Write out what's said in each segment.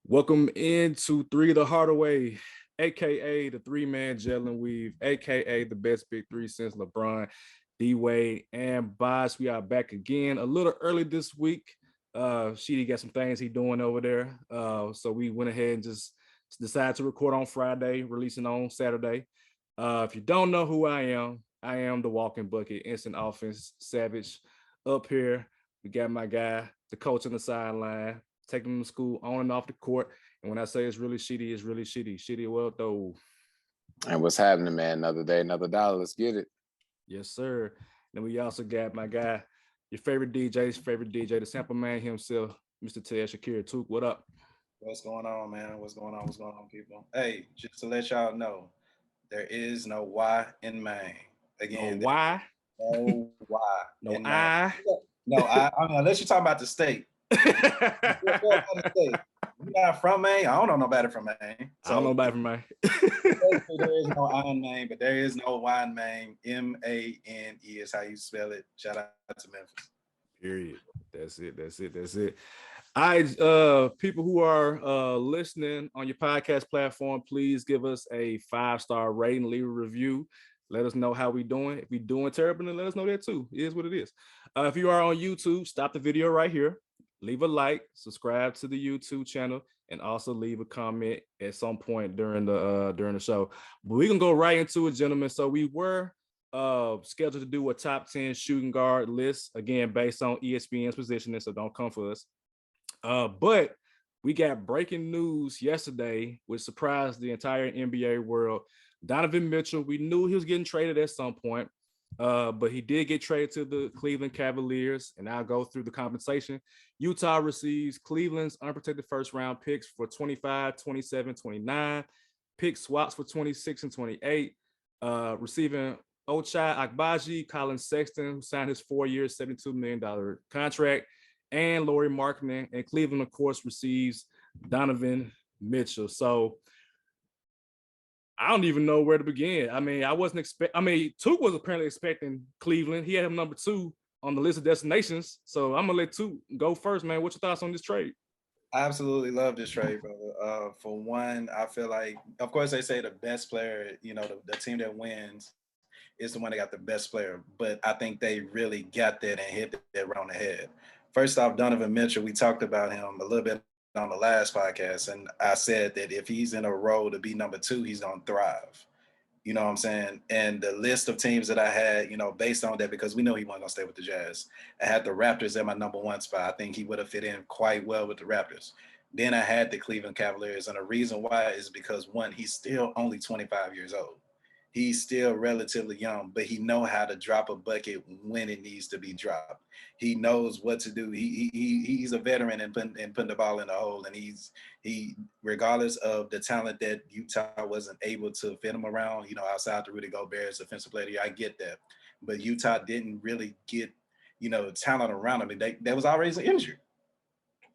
Welcome into Three the Harder Way, aka the three-man Jalen Weave, aka the best big three since LeBron, D Wade, and Bosh. We are back again a little early this week. Sheedy got some things he doing over there. So we went ahead and just decided to record on Friday, releasing on Saturday. If you don't know who I am the walking bucket, instant offense savage. Up here, we got my guy, the coach on the sideline, taking them to school on and off the court. And when I say it's really shitty, it's really shitty. Shitty, well, though. And what's happening, man? Another day, another dollar. Let's get it. Yes, sir. Then we also got my guy, your favorite DJ's favorite DJ, the sample man himself, Mr. Ted Shakir Took. What up? What's going on, man? What's going on? What's going on, people? Hey, just to let y'all know, there is no Y in Maine. No Again, why? no Y No in Maine. I. No, I mean, unless you're talking about the state. You're not from Maine. I don't know nobody from Maine. I don't know about from Maine. There is no I in Maine, but there is no Y in Maine. Mane is how you spell it. Shout out to Memphis. Period. That's it. All right, people who are listening on your podcast platform, please give us a 5-star rating, leave a review. Let us know how we doing. If we doing terrible, then let us know that too. It is what it is. If you are on YouTube, stop the video right here. Leave a like, subscribe to the YouTube channel, and also leave a comment at some point during the show. But we can go right into it, gentlemen. So we were scheduled to do a top 10 shooting guard list, again, based on ESPN's positioning, so don't come for us. But we got breaking news yesterday, which surprised the entire NBA world. Donovan Mitchell, we knew he was getting traded at some point, but he did get traded to the Cleveland Cavaliers, and I'll go through the compensation. Utah receives Cleveland's unprotected first-round picks for 25, 27, 29, pick swaps for 26 and 28, receiving Ochai Agbaji, Colin Sexton, who signed his 4-year, $72 million contract, and Lauri Markkanen. And Cleveland, of course, receives Donovan Mitchell. So I don't even know where to begin. I mean, Took was apparently expecting Cleveland. He had him number 2 on the list of destinations. So I'm gonna let Took go first, man. What's your thoughts on this trade? I absolutely love this trade, brother. For one, I feel like, of course, they say the best player, the team that wins is the one that got the best player. But I think they really got that and hit that right on the head. First off, Donovan Mitchell, we talked about him a little bit on the last podcast, and I said that if he's in a role to be number 2, he's going to thrive. You know what I'm saying? And the list of teams that I had, based on that, because we know he wasn't going to stay with the Jazz, I had the Raptors at my number 1 spot. I think he would have fit in quite well with the Raptors. Then I had the Cleveland Cavaliers, and the reason why is because, one, he's still only 25 years old. He's still relatively young, but he know how to drop a bucket when it needs to be dropped. He knows what to do. He's a veteran in putting the ball in the hole, and he regardless of the talent that Utah wasn't able to fit him around, outside the Rudy Gobert's offensive player. I get that, but Utah didn't really get talent around him. They was always injured.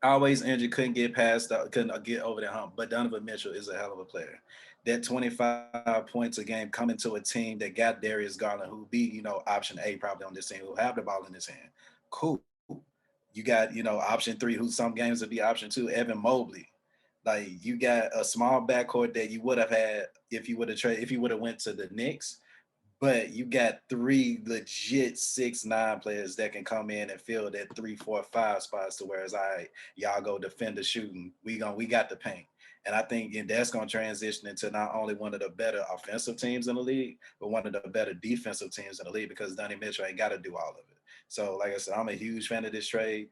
Always injured, couldn't get over the hump. But Donovan Mitchell is a hell of a player. That 25 points a game coming to a team that got Darius Garland, who be, option A probably on this team, who have the ball in his hand. Cool. You got, option 3, who some games would be option 2, Evan Mobley. Like, you got a small backcourt that you would have had if you would have went to the Knicks. But you got 3 legit 6'9" players that can come in and fill that 3, 4, 5 spots to where it's all right, y'all go defend the shooting. We got the paint. And I think that's going to transition into not only one of the better offensive teams in the league, but one of the better defensive teams in the league, because Donnie Mitchell ain't got to do all of it. So, like I said, I'm a huge fan of this trade.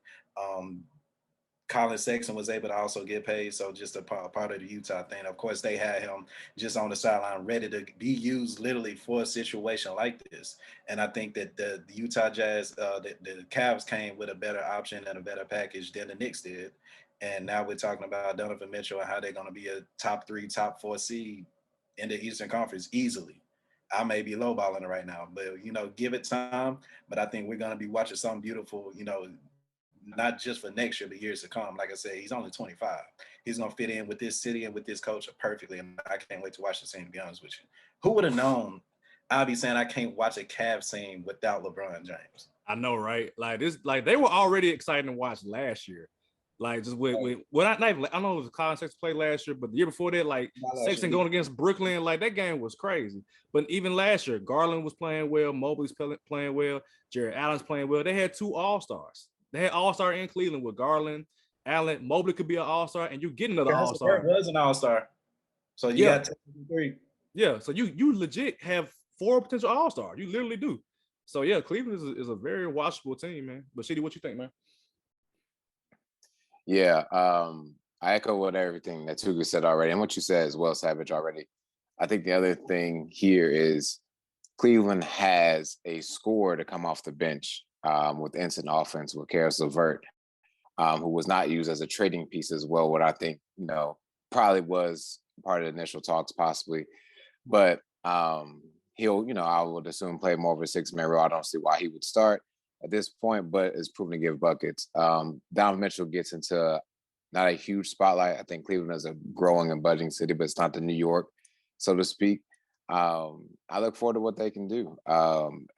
Colin Sexton was able to also get paid, so just a part of the Utah thing. Of course, they had him just on the sideline, ready to be used literally for a situation like this. And I think that the Utah Jazz, the Cavs came with a better option and a better package than the Knicks did. And now we're talking about Donovan Mitchell and how they're going to be a top 3, top 4 seed in the Eastern Conference easily. I may be lowballing it right now, but, give it time. But I think we're going to be watching something beautiful, not just for next year, but years to come. Like I said, he's only 25. He's going to fit in with this city and with this culture perfectly, and I can't wait to watch the scene, to be honest with you. Who would have known? I'll be saying I can't watch a Cavs scene without LeBron James. I know, right? Like this, like they were already exciting to watch last year. Like just with well, not even, I don't know if it was Colin Sexton played last year, but the year before that, like Sexton going against Brooklyn, like that game was crazy. But even last year, Garland was playing well, Mobley's playing well, Jared Allen's playing well. They had 2 All-Stars. They had All-Star in Cleveland with Garland, Allen, Mobley could be an All-Star, and you get another All-Star. Was an All-Star, so you got 3. Yeah, so you legit have 4 potential All-Stars. You literally do. So yeah, Cleveland is a very watchable team, man. But Sheedy, what you think, man? Yeah, I echo what everything that Tuga said already, and what you said as well, Savage, already. I think the other thing here is Cleveland has a scorer to come off the bench with instant offense with Karis LeVert, who was not used as a trading piece as well, what I think, probably was part of the initial talks possibly. But he'll, I would assume play more of a 6-man role. I don't see why he would start at this point, but is proven to give buckets. Donovan Mitchell gets into not a huge spotlight. I think Cleveland is a growing and budding city, but it's not the New York, so to speak. I look forward to what they can do.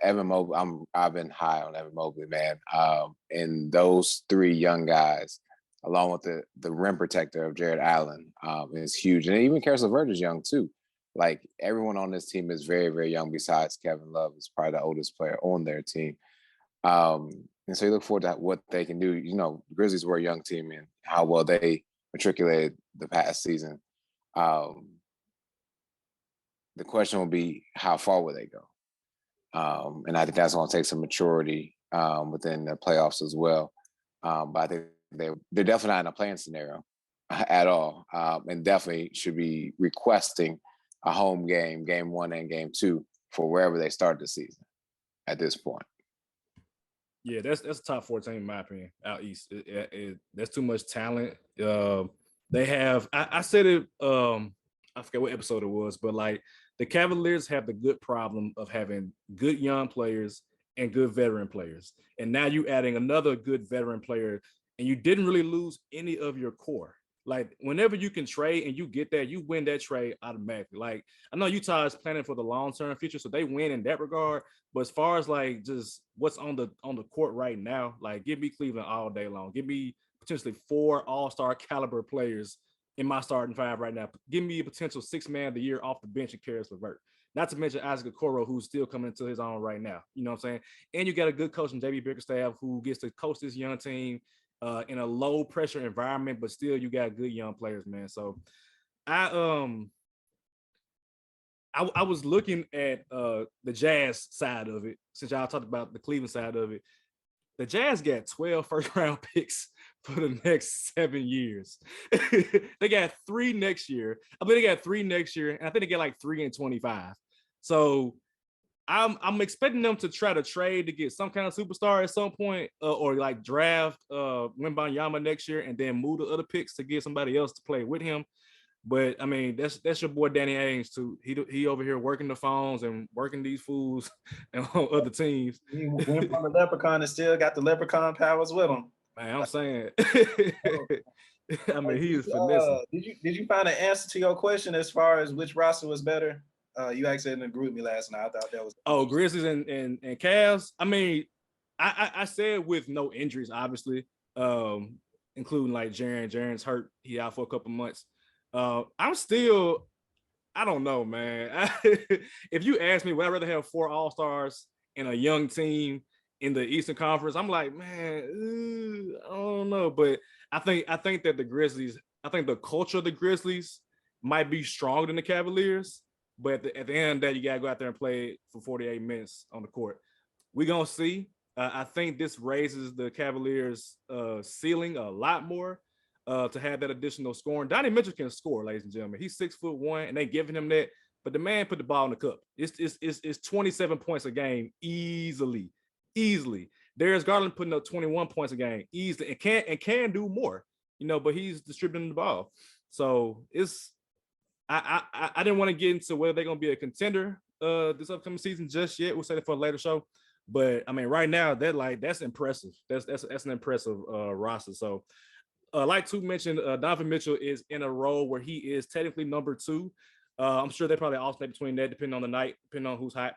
Evan Mobley, I've been high on Evan Mobley, man. And those 3 young guys, along with the rim protector of Jared Allen, is huge. And even Karis LeVert is young too. Like everyone on this team is very, very young. Besides Kevin Love, is probably the oldest player on their team. And so you look forward to what they can do. The Grizzlies were a young team and how well they matriculated the past season. The question will be, how far will they go? And I think that's going to take some maturity within the playoffs as well. But I think they're definitely not in a playing scenario at all, and definitely should be requesting a home game, game 1 and game 2, for wherever they start the season at this point. Yeah, that's a top 4 team in my opinion out east. That's too much talent. They have. I said it. I forget what episode it was, but like the Cavaliers have the good problem of having good young players and good veteran players, and now you adding another good veteran player, and you didn't really lose any of your core. Like whenever you can trade and you get that, you win that trade automatically. Like I know Utah is planning for the long-term future, so they win in that regard. But as far as like just what's on the court right now, like give me Cleveland all day long. Give me potentially 4 all-star caliber players in my starting 5 right now. Give me a potential 6-man of the year off the bench and Karis LeVert. Not to mention Isaac Okoro, who's still coming into his own right now. You know what I'm saying? And you got a good coach in JB Bickerstaff who gets to coach this young team in a low pressure environment, but still you got good young players, man. So I was looking at the Jazz side of it, since y'all talked about the Cleveland side of it. The Jazz got 12 first-round picks for the next 7 years. They got 3 next year. I believe they got 3 next year, and I think they get like 3 in 25. So I'm expecting them to try to trade to get some kind of superstar at some point, or like draft Wembanyama next year and then move the other picks to get somebody else to play with him. But I mean, that's your boy Danny Ainge too. He over here working the phones and working these fools and on other teams. He went from the leprechaun and still got the leprechaun powers with him. Man, I'm saying. I mean, he is finessing. Did you find an answer to your question as far as which roster was better? You actually didn't agree with me last night. I thought that was Grizzlies and Cavs. I mean, I said with no injuries, obviously, including like Jaren. Jaren's hurt. He out for a couple months. I'm still, I don't know, man. If you ask me, would I rather have 4 All-Stars and a young team in the Eastern Conference? I'm like, man, I don't know. But I think that the Grizzlies, I think the culture of the Grizzlies might be stronger than the Cavaliers. But at the end of that, you got to go out there and play for 48 minutes on the court. We're going to see. I think this raises the Cavaliers' ceiling a lot more to have that additional scoring. Donnie Mitchell can score, ladies and gentlemen. He's 6'1", and they giving him that. But the man put the ball in the cup. It's 27 points a game easily. Darius Garland putting up 21 points a game easily and can do more, but he's distributing the ball. So it's I didn't want to get into whether they're gonna be a contender this upcoming season just yet. We'll say that for a later show. But I mean, right now that's impressive. That's an impressive roster. So like to mention, Donovan Mitchell is in a role where he is technically number 2. I'm sure they probably alternate between that depending on the night, depending on who's hot.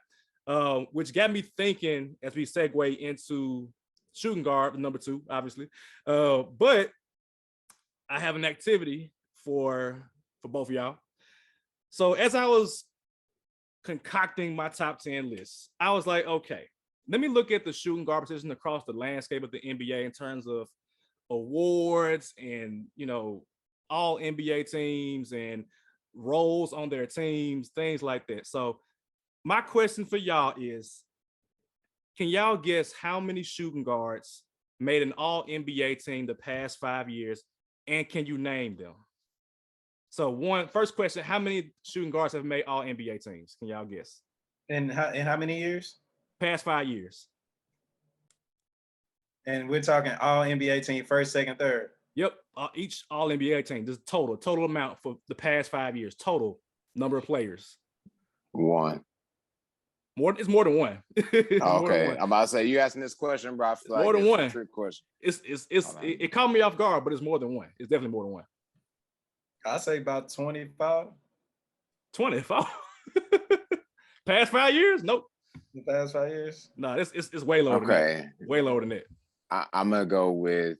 Which got me thinking as we segue into shooting guard, number 2, obviously. But I have an activity for both of y'all. So as I was concocting my top 10 list, I was like, okay, let me look at the shooting guard position across the landscape of the NBA in terms of awards and, all NBA teams and roles on their teams, things like that. So my question for y'all is, can y'all guess how many shooting guards made an all NBA team the past 5 years? And can you name them? So first question, how many shooting guards have made all NBA teams? Can y'all guess? In how many years? Past 5 years. And we're talking all NBA team, first, second, third. Yep, each all NBA team. This total amount for the past 5 years. Total number of players. One. It's more than one. Okay, I'm about to say you asking this question, bro. I feel like more than one. A trick question. It caught me off guard, but it's more than one. It's definitely more than one. I say about 25. 25. Past 5 years? Nope. The past 5 years? No, it's way lower than that. Way lower than that. I'm gonna go with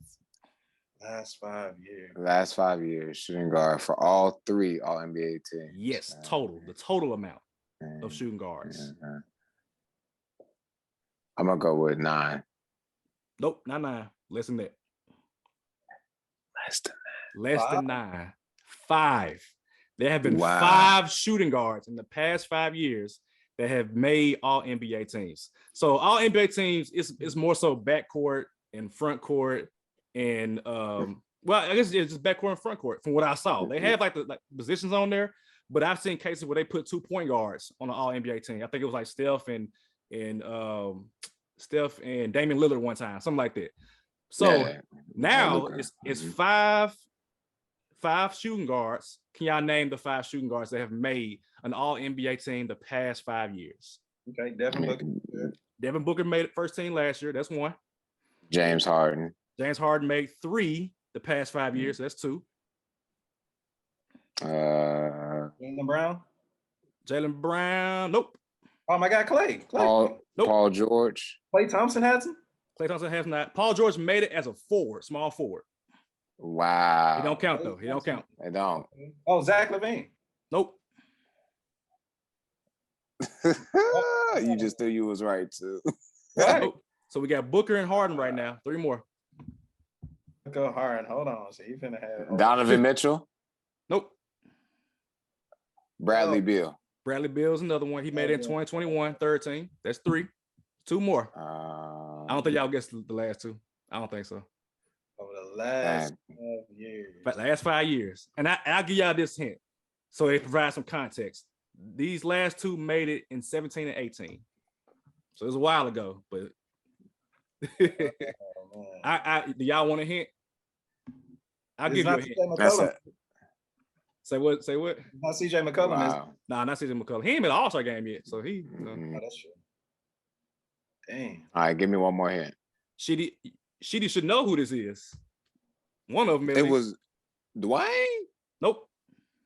last 5 years. Last 5 years shooting guard for all 3 all NBA teams. Yes, the total amount of shooting guards. I'm gonna go with 9. Nope, not 9. Less than that. Less than 9. 5. There have been 5 shooting guards in the past 5 years that have made all NBA teams. So all NBA teams is more so backcourt and front court and well, I guess it's just backcourt and front court from what I saw. They have like the positions on there, but I've seen cases where they put 2 point guards on an all NBA team. I think it was like Steph and Damian Lillard one time, something like that. So now it's 5 shooting guards. Can y'all name the 5 shooting guards that have made an all NBA team the past 5 years? Okay, Devin Booker. Devin Booker made it first team last year. That's 1. James Harden made 3 the past 5 years. So that's 2. Jaylen Brown. Nope. Oh my God, Clay. Nope. Paul George. Klay Thompson hasn't. Klay Thompson has not. Paul George made it as a forward, small forward. Wow. He don't count though. He don't count. They don't. Oh, Zach LaVine. Nope. You just knew you was right too. Right. So we got Booker and Harden right now. 3 more. Go Harden. Hold on. So you finna have Donovan Mitchell. Nope. Bradley Beal. Bradley Beal's another one. He made it in 2021, 3rd team. That's 3. 2 more. I don't think y'all guessed the last 2. I don't think so. Over the last 5 years. But last 5 years. And I'll give y'all this hint. So it provides some context. These last 2 made it in 17 and 18. So it was a while ago, but do y'all want a hint? I'll give you a hint. That's it. Say what? Not CJ McCollum. Wow. Nah, not CJ McCollum. He ain't been an All-Star game yet, so he. Oh, that's true. Dang. All right, give me one more hint. Sheedy should know who this is. One of them. It was Dwayne. Nope.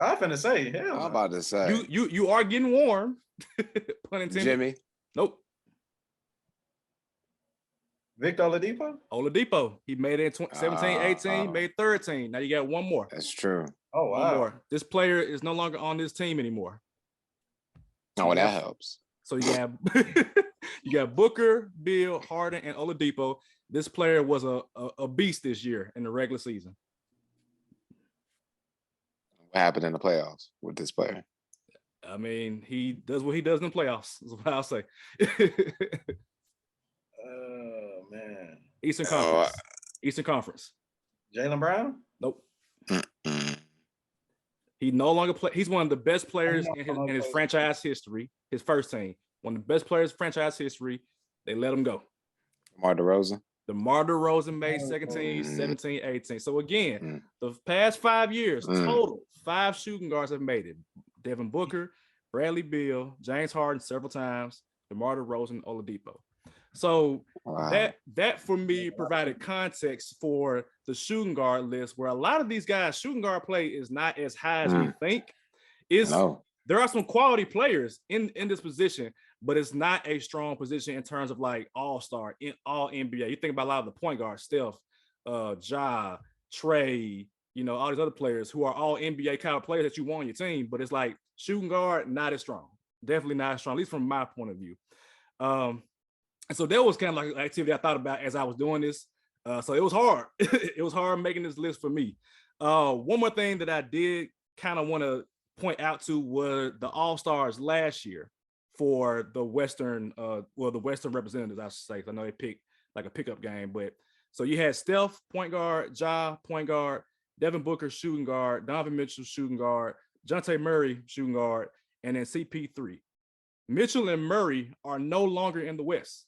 I'm finna say. Hell, I'm about to say. You are getting warm. Pun intended. Jimmy. Nope. Victor Oladipo. Oladipo. He made it in 17, 18, made 3rd team. Now you got 1 more. That's true. Oh, wow. 1 more. This player is no longer on this team anymore. Oh, that helps. So you got Booker, Beal, Harden, and Oladipo. This player was a beast this year in the regular season. What happened in the playoffs with this player? I mean, he does what he does in the playoffs, is what I'll say. Oh, man. Eastern Conference. Eastern Conference. Jaylen Brown? Nope. He no longer play. He's one of the best players in his franchise history. His first team, one of the best players in franchise history. They let him go. DeMar DeRozan made 2nd team, 17, 18. So again, the past 5 years, total 5 shooting guards have made it. Devin Booker, Bradley Beal, James Harden several times, DeMar DeRozan, Oladipo. So that for me provided context for the shooting guard list, where a lot of these guys' shooting guard play is not as high as we think. There are some quality players in this position, but it's not a strong position in terms of like all-star, in all NBA. You think about a lot of the point guards, Steph, Ja, Trey, all these other players who are all NBA kind of players that you want on your team, but it's like shooting guard, not as strong. Definitely not as strong, at least from my point of view. And so that was kind of like an activity I thought about as I was doing this. So it was hard. It was hard making this list for me. One more thing that I did kind of want to point out to was the All-Stars last year for the Western, the Western representatives, I should say. I know they picked like a pickup game, but so you had Steph, point guard, Ja, point guard, Devin Booker, shooting guard, Donovan Mitchell, shooting guard, Jonte Murray, shooting guard, and then CP3. Mitchell and Murray are no longer in the West.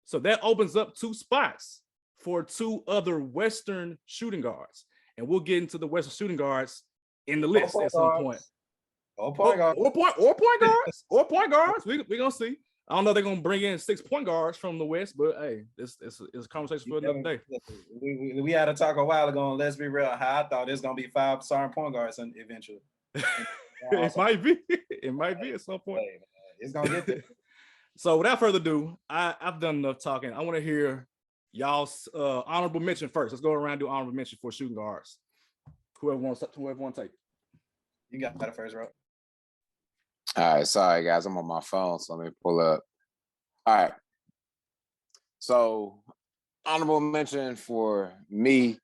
So that opens up 2 spots for 2 other Western shooting guards. And we'll get into the Western shooting guards in the list at some point. Or point guards. Or point guards. We're going to see. I don't know if they're going to bring in 6 point guards from the West, but hey, it's a conversation for another day. We had a talk a while ago, and let's be real, how I thought it's going to be 5 starting point guards eventually. It might be. It might be at some point. It's going to get there. So without further ado, I've done enough talking. I want to hear y'all's honorable mention first. Let's go around and do honorable mention for shooting guards. Whoever wants to take. You got that first, bro. All right, sorry guys, I'm on my phone, so let me pull up. All right. So honorable mention for me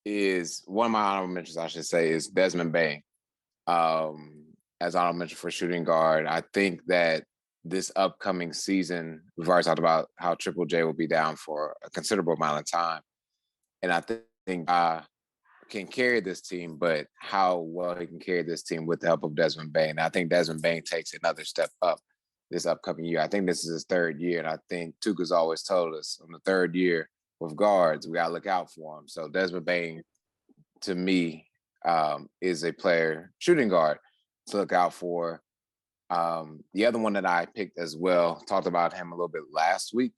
is one of my honorable mentions, I should say, is Desmond Bane. As honorable mention for shooting guard. I think that this upcoming season, we've already talked about how Triple J will be down for a considerable amount of time. And I think can carry this team, but how well he can carry this team with the help of Desmond Bane. I think Desmond Bane takes another step up this upcoming year. I think this is his 3rd year, and I think Tuca's always told us on the 3rd year with guards, we got to look out for him. So Desmond Bane, to me, is a player, shooting guard, to look out for. The other one that I picked as well, talked about him a little bit last week.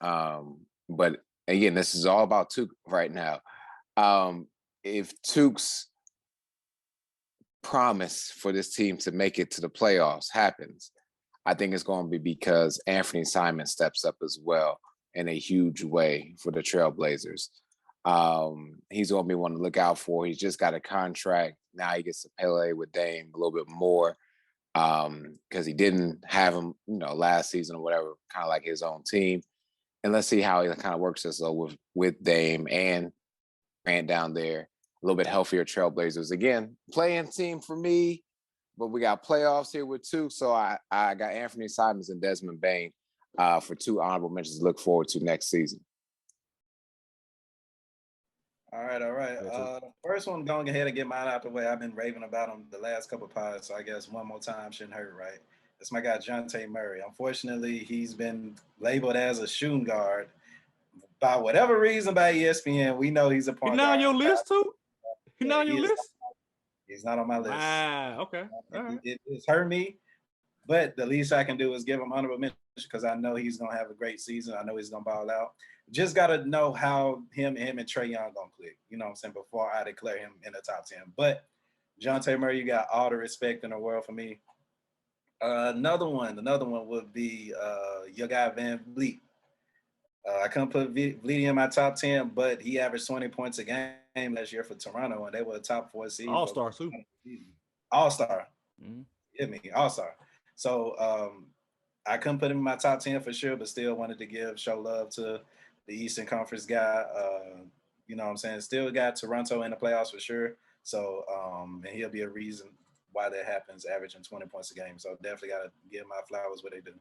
But again, this is all about Tuke right now. If Tuke's promise for this team to make it to the playoffs happens, I think it's going to be because Anthony Simon steps up as well in a huge way for the Trailblazers. He's going to be one to look out for. He's just got a contract. Now he gets to play with Dame a little bit more because he didn't have him, last season or whatever, kind of like his own team. And let's see how he kind of works this with Dame and Grant down there. A little bit healthier Trailblazers. Again, playing team for me, but we got playoffs here with 2. So I got Anthony Simons and Desmond Bane for 2 honorable mentions to look forward to next season. All right. The first one, going ahead and get mine out the way. I've been raving about him the last couple of pods, so I guess one more time shouldn't hurt, right? That's my guy, Jonte Murray. Unfortunately, he's been labeled as a shooting guard. By whatever reason, by ESPN, we know he's a point guard. He's not on your list, too? He's not on your list? He's not on my list. Okay. All right. It's hurt me, but the least I can do is give him honorable mention because I know he's going to have a great season. I know he's going to ball out. Just got to know how him and Trae Young going to click, you know what I'm saying, before I declare him in the top 10. But Jonte Murray, you got all the respect in the world for me. Another one would be your guy Van Vliet. I couldn't put Vliet in my top 10, but he averaged 20 points a game last year for Toronto, and they were a top 4 seed. All-star, too. All-star. Mm-hmm. Hit me, all-star. So I couldn't put him in my top 10 for sure, but still wanted to show love to the Eastern Conference guy. You know what I'm saying? Still got Toronto in the playoffs for sure. So, and he'll be a reason why that happens, averaging 20 points a game. So definitely got to give my flowers what they do.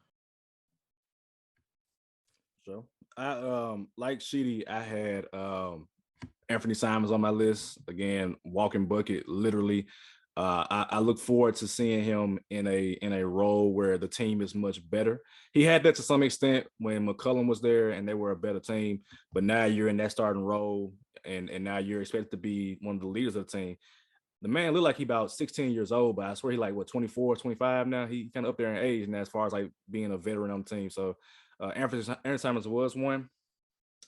So I like Sheedy, I had Anthony Simons on my list. Again, walking bucket, literally. I look forward to seeing him in a role where the team is much better. He had that to some extent when McCollum was there and they were a better team, but now you're in that starting role and now you're expected to be one of the leaders of the team. The man looked like he about 16 years old, but I swear he like, 24, 25 now? He kind of up there in age now as far as like being a veteran on the team. So Anthony Simons was one.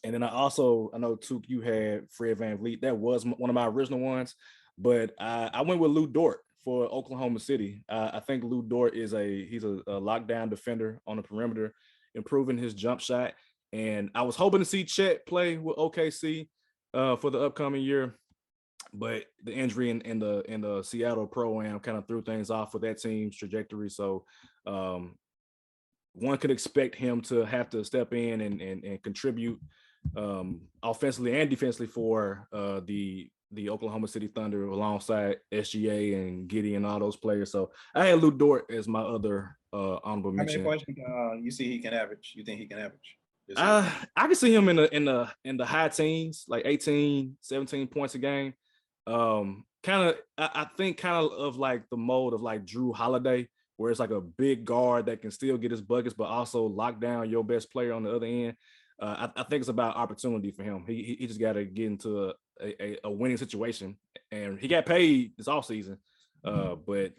And then I know, Tuke, you had Fred VanVleet. That was one of my original ones. But I went with Lou Dort for Oklahoma City. I think Lou Dort he's a lockdown defender on the perimeter, improving his jump shot. And I was hoping to see Chet play with OKC, for the upcoming year. But the injury in the Seattle Pro-Am kind of threw things off with that team's trajectory. So one could expect him to have to step in and contribute offensively and defensively for the Oklahoma City Thunder alongside SGA and Giddey and all those players. So I had Lou Dort as my other honorable How many mention. points you see he can average? You think he can average? I can see him in the high teens, like 18, 17 points a game. I think kind of like the mold of like Drew Holiday, where it's like a big guard that can still get his buckets, but also lock down your best player on the other end. I think it's about opportunity for him. He just got to get into a winning situation, and he got paid this offseason. But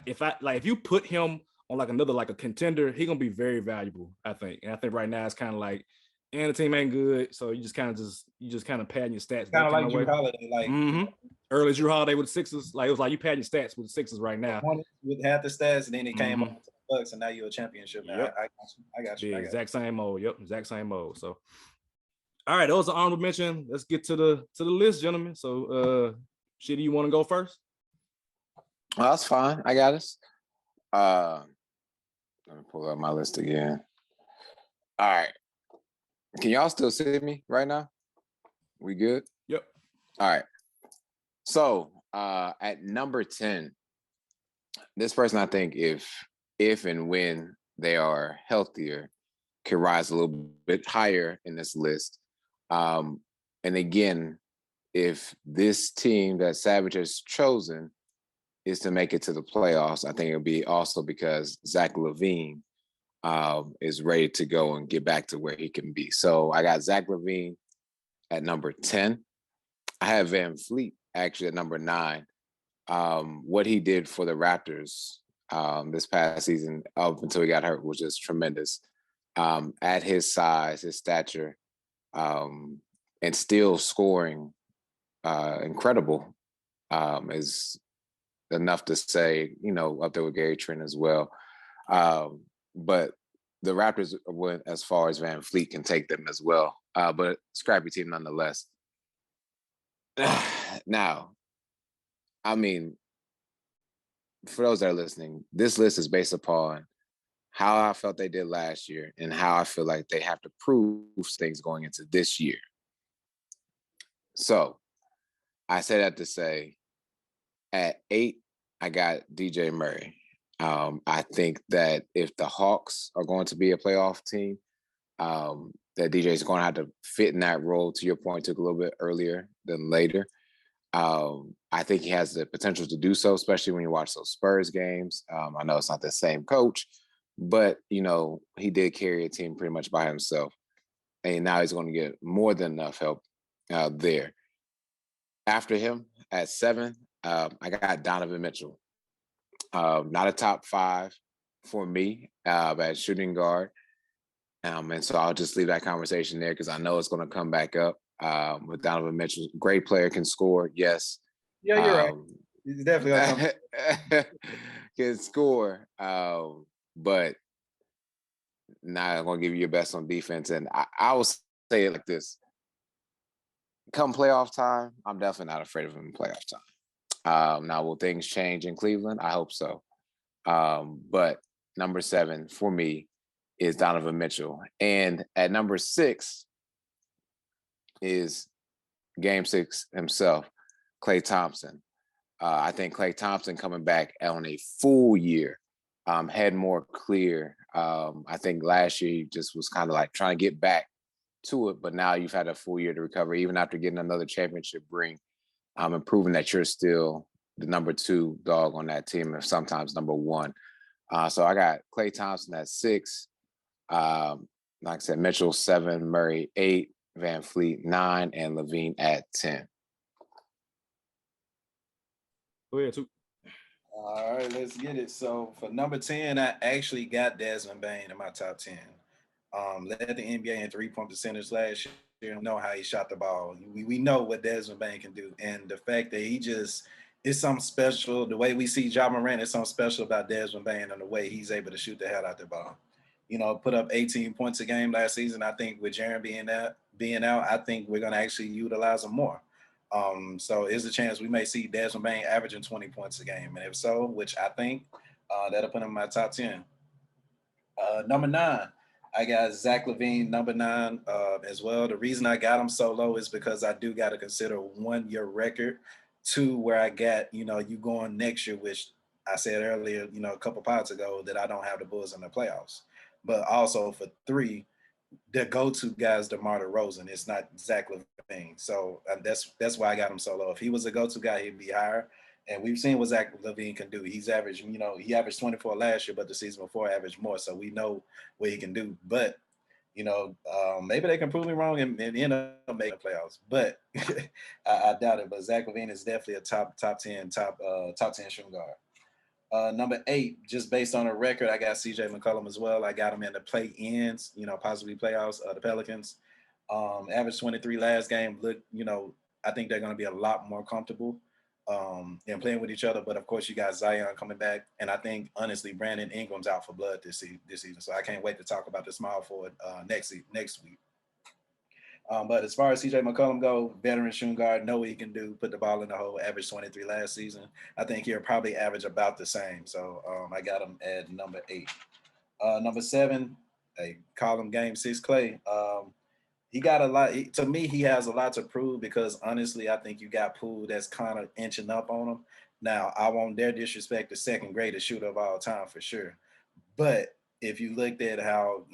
if you put him on like another like a contender, he gonna be very valuable, I think. And I think right now it's kind of like, and the team ain't good, so you just kind of padding your stats. Kind of like Drew Holiday, like early Drew Holiday with the Sixers. Like it was like you padding your stats with the Sixers right now. With half the stats, and then he came up to the Bucks, and now you're a championship. Now Yep. I got you. The exact same mode. Yep, exact same mode. So, all right, those are honorable mention. Let's get to the list, gentlemen. So, Sheedy, you want to go first? Well, that's fine. I got us. Let me pull up my list again. All right. Can y'all still see me right now? We good? Yep. All right. So at number 10, this person, I think if and when they are healthier, can rise a little bit higher in this list. And again, if this team that Savage has chosen is to make it to the playoffs, I think it'll be also because Zach LaVine is ready to go and get back to where he can be. So I got Zach LaVine at number 10. I have Van Fleet actually at number 9. What he did for the Raptors this past season up until he got hurt was just tremendous. At his size, his stature, and still scoring incredible is enough to say, up there with Gary Trent as well. But the Raptors went as far as Van Fleet can take them as well. But scrappy team nonetheless. Now, I mean, for those that are listening, this list is based upon how I felt they did last year and how I feel like they have to prove things going into this year. So I say that to say, at 8, I got DJ Murray. I think that if the Hawks are going to be a playoff team, that DJ is going to have to fit in that role. To your point, took a little bit earlier than later. I think he has the potential to do so, especially when you watch those Spurs games. I know it's not the same coach, but, he did carry a team pretty much by himself. And now he's going to get more than enough help there. After him, at 7, I got Donovan Mitchell. Not a top 5 for me at shooting guard. And so I'll just leave that conversation there because I know it's going to come back up with Donovan Mitchell. Great player, can score, yes. Yeah, you're right. He's definitely going to can score, but not going to give you your best on defense. And I will say it like this. Come playoff time, I'm definitely not afraid of him in playoff time. Now, will things change in Cleveland? I hope so. But number 7 for me is Donovan Mitchell. And at number 6 is Game 6 himself, Klay Thompson. I think Klay Thompson coming back on a full year, head more clear. I think last year he just was kind of like trying to get back to it, but now you've had a full year to recover, even after getting another championship ring, and proving that you're still the number 2 dog on that team, and sometimes number 1. So I got Klay Thompson at 6. Like I said, Mitchell 7, Murray 8, Van Fleet 9, and LaVine at 10. Go ahead, too. All right, let's get it. So for number 10, I actually got Desmond Bane in my top 10. Led the NBA in 3-point percentage last year. Know how he shot the ball. We know what Desmond Bane can do. And the fact that he just is something special. The way we see Ja Morant is something special about Desmond Bane and the way he's able to shoot the hell out the ball. put up 18 points a game last season. I think with Jaren being out, I think we're gonna actually utilize him more. So there's a chance we may see Desmond Bane averaging 20 points a game, and if so, which I think that'll put him in my top 10. Number 9, I got Zach LaVine, number 9 as well. The reason I got him so low is because I do got to consider 1 your record, 2 where I got you going next year, which I said earlier, a couple pods ago that I don't have the Bulls in the playoffs, but also for 3, the go-to guy is DeMar DeRozan. It's not Zach LaVine. So that's why I got him so low. If he was a go-to guy, he'd be higher. And we've seen what Zach LaVine can do. He's averaged, he averaged 24 last year, but the season before averaged more. So we know what he can do. But, maybe they can prove me wrong and end up making the playoffs. But I doubt it. But Zach LaVine is definitely a top 10 shooting guard. Number 8, just based on a record, I got CJ McCollum as well. I got him in the play-ins, possibly playoffs, the Pelicans. Average 23 last game. Look, I think they're going to be a lot more comfortable and playing with each other. But of course, you got Zion coming back, and I think honestly, Brandon Ingram's out for blood this season. So I can't wait to talk about the small forward next week. But as far as CJ McCollum go, veteran shooting guard, know what he can do, put the ball in the hole, average 23 last season. I think he'll probably average about the same. So I got him at number 8. Number 7, call him Game 6 Clay. He got a lot. To me, he has a lot to prove because honestly, I think you got Poole that's kind of inching up on him. Now, I won't dare disrespect the second greatest shooter of all time for sure. But if you looked at how,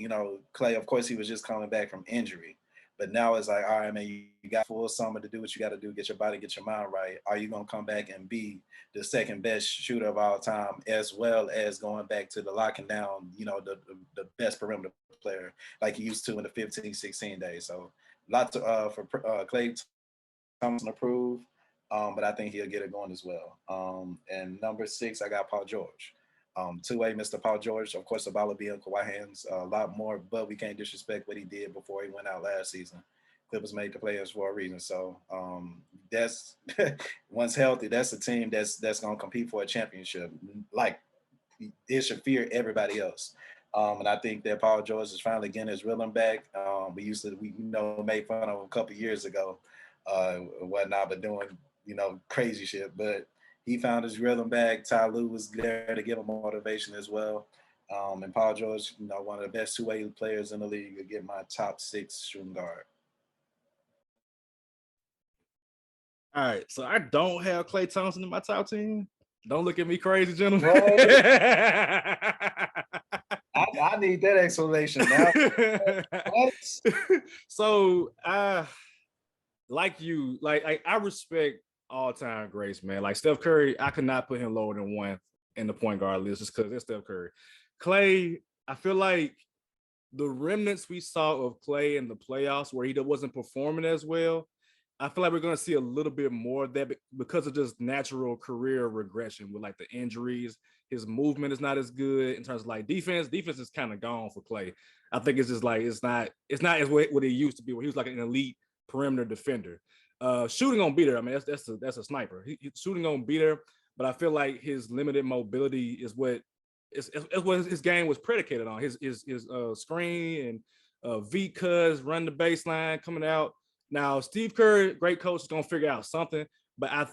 Clay, of course, he was just coming back from injury. But now it's like, all right, man, you got full summer to do what you got to do, get your body, get your mind right. Are you going to come back and be the second best shooter of all time, as well as going back to the locking down, the best perimeter player like he used to in the 15-16 days? So lots for Klay Thompson to prove, but I think he'll get it going as well. And number 6, I got Paul George. Two-way Mr. Paul George, of course, the ball will be in Kawhi hands a lot more, but we can't disrespect what he did before he went out last season. Clippers made the players for a reason. So that's once healthy, that's a team that's going to compete for a championship. Like it should fear everybody else. And I think that Paul George is finally getting his rhythm back. We made fun of him a couple years ago, whatnot, but doing crazy shit, but. He found his rhythm back. Ty Lue was there to give him motivation as well. And Paul George, one of the best two-way players in the league, will get my top 6 shooting guard. All right, so I don't have Klay Thompson in my top 10. Don't look at me crazy, gentlemen. I need that explanation now. So I respect all-time greats, man. Like Steph Curry, I could not put him lower than 1 in the point guard list just because it's Steph Curry. Klay, I feel like the remnants we saw of Klay in the playoffs where he wasn't performing as well, I feel like we're going to see a little bit more of that because of just natural career regression with like the injuries. His movement is not as good in terms of like defense. Defense is kind of gone for Klay. I think it's just like it's not as what it used to be where he was like an elite perimeter defender. Shooting gonna be there. I mean, that's a sniper. Shooting gonna be there, but I feel like his limited mobility is what his game was predicated on. His screen and V cuts, run the baseline, coming out. Now, Steve Kerr, great coach, is gonna figure out something, but I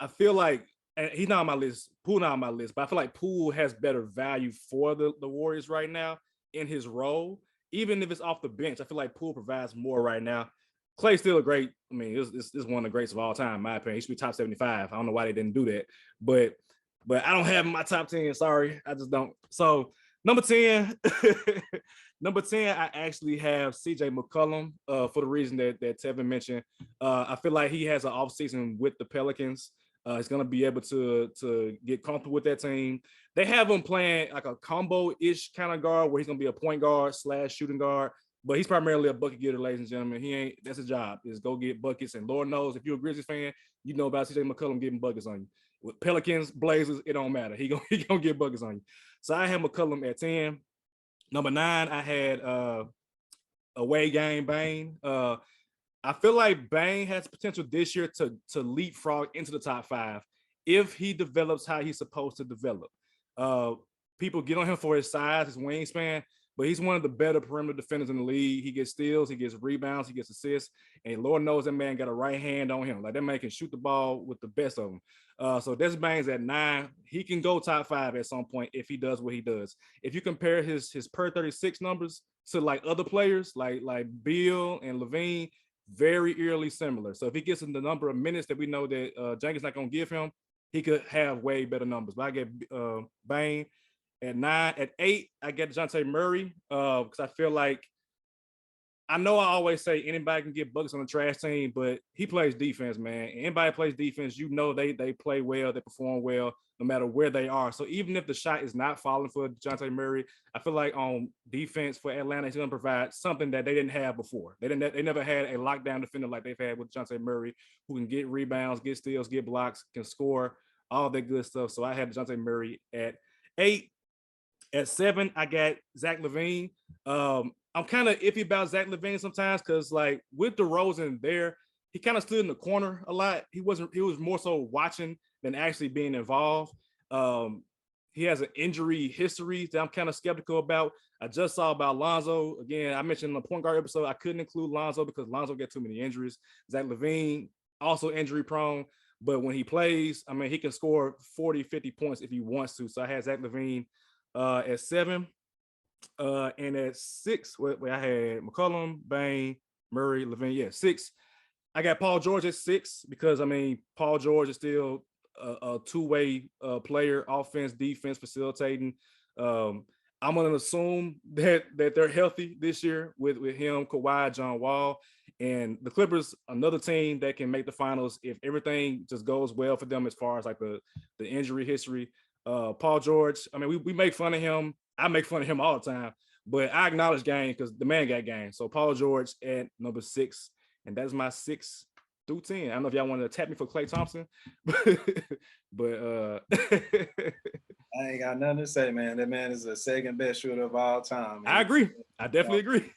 feel like and he's not on my list. Poole not on my list, but I feel like Poole has better value for the Warriors right now in his role, even if it's off the bench. I feel like Poole provides more right now. Klay's still a great. I mean, it's one of the greats of all time, in my opinion. He should be top 75. I don't know why they didn't do that, but I don't have him in my top 10. Sorry, I just don't. So number 10, I actually have CJ McCollum for the reason that Tevin mentioned. I feel like he has an offseason with the Pelicans. He's going to be able to get comfortable with that team. They have him playing like a combo-ish kind of guard where he's going to be a point guard / shooting guard. But he's primarily a bucket getter, ladies and gentlemen. That's his job, is go get buckets. And Lord knows, if you're a Grizzlies fan, you know about CJ McCollum getting buckets on you. With Pelicans, Blazers, it don't matter. He gonna get buckets on you. So I have McCollum at 10. Number 9, I had away game Bane. I feel like Bane has potential this year to leapfrog into the top 5 if he develops how he's supposed to develop. people get on him for his size, his wingspan, but he's one of the better perimeter defenders in the league. He gets steals, he gets rebounds, he gets assists, and Lord knows that man got a right hand on him. Like that man can shoot the ball with the best of them. So Des Bangs at 9. He can go top 5 at some point if he does what he does. If you compare his per 36 numbers to like other players like Beal and Levine, very eerily similar. So if he gets in the number of minutes that we know that Jenkins not gonna give him, he could have way better numbers. But I get Bane at 9. At 8, I get DeJounte Murray because I feel like I know I always say anybody can get buckets on the trash team, but he plays defense, man. Anybody plays defense, you know they play well, they perform well, no matter where they are. So even if the shot is not falling for DeJounte Murray, I feel like on defense for Atlanta, he's going to provide something that they didn't have before. They never had a lockdown defender like they've had with DeJounte Murray, who can get rebounds, get steals, get blocks, can score, all that good stuff. So I had DeJounte Murray at 8. At 7, I got Zach LaVine. I'm kind of iffy about Zach LaVine sometimes because, like, with DeRozan there, he kind of stood in the corner a lot. He was more so watching than actually being involved. He has an injury history that I'm kind of skeptical about. I just saw about Lonzo. Again, I mentioned in the point guard episode, I couldn't include Lonzo because Lonzo got too many injuries. Zach LaVine, also injury prone. But when he plays, I mean, he can score 40, 50 points if he wants to. So I had Zach LaVine at 7. And at 6, where I had McCollum, Bane, Murray, LaVine. Yeah, 6. I got Paul George at 6 because, I mean, Paul George is still a two-way player, offense, defense, facilitating. I'm going to assume that they're healthy this year with him, Kawhi, John Wall. And the Clippers, another team that can make the finals if everything just goes well for them as far as like the injury history. Paul George, I mean, we make fun of him. I make fun of him all the time, but I acknowledge game because the man got game. So Paul George at number 6, and that's my 6 through 10. I don't know if y'all want to tap me for Klay Thompson, but I ain't got nothing to say, man. That man is the second best shooter of all time. I agree. I definitely agree.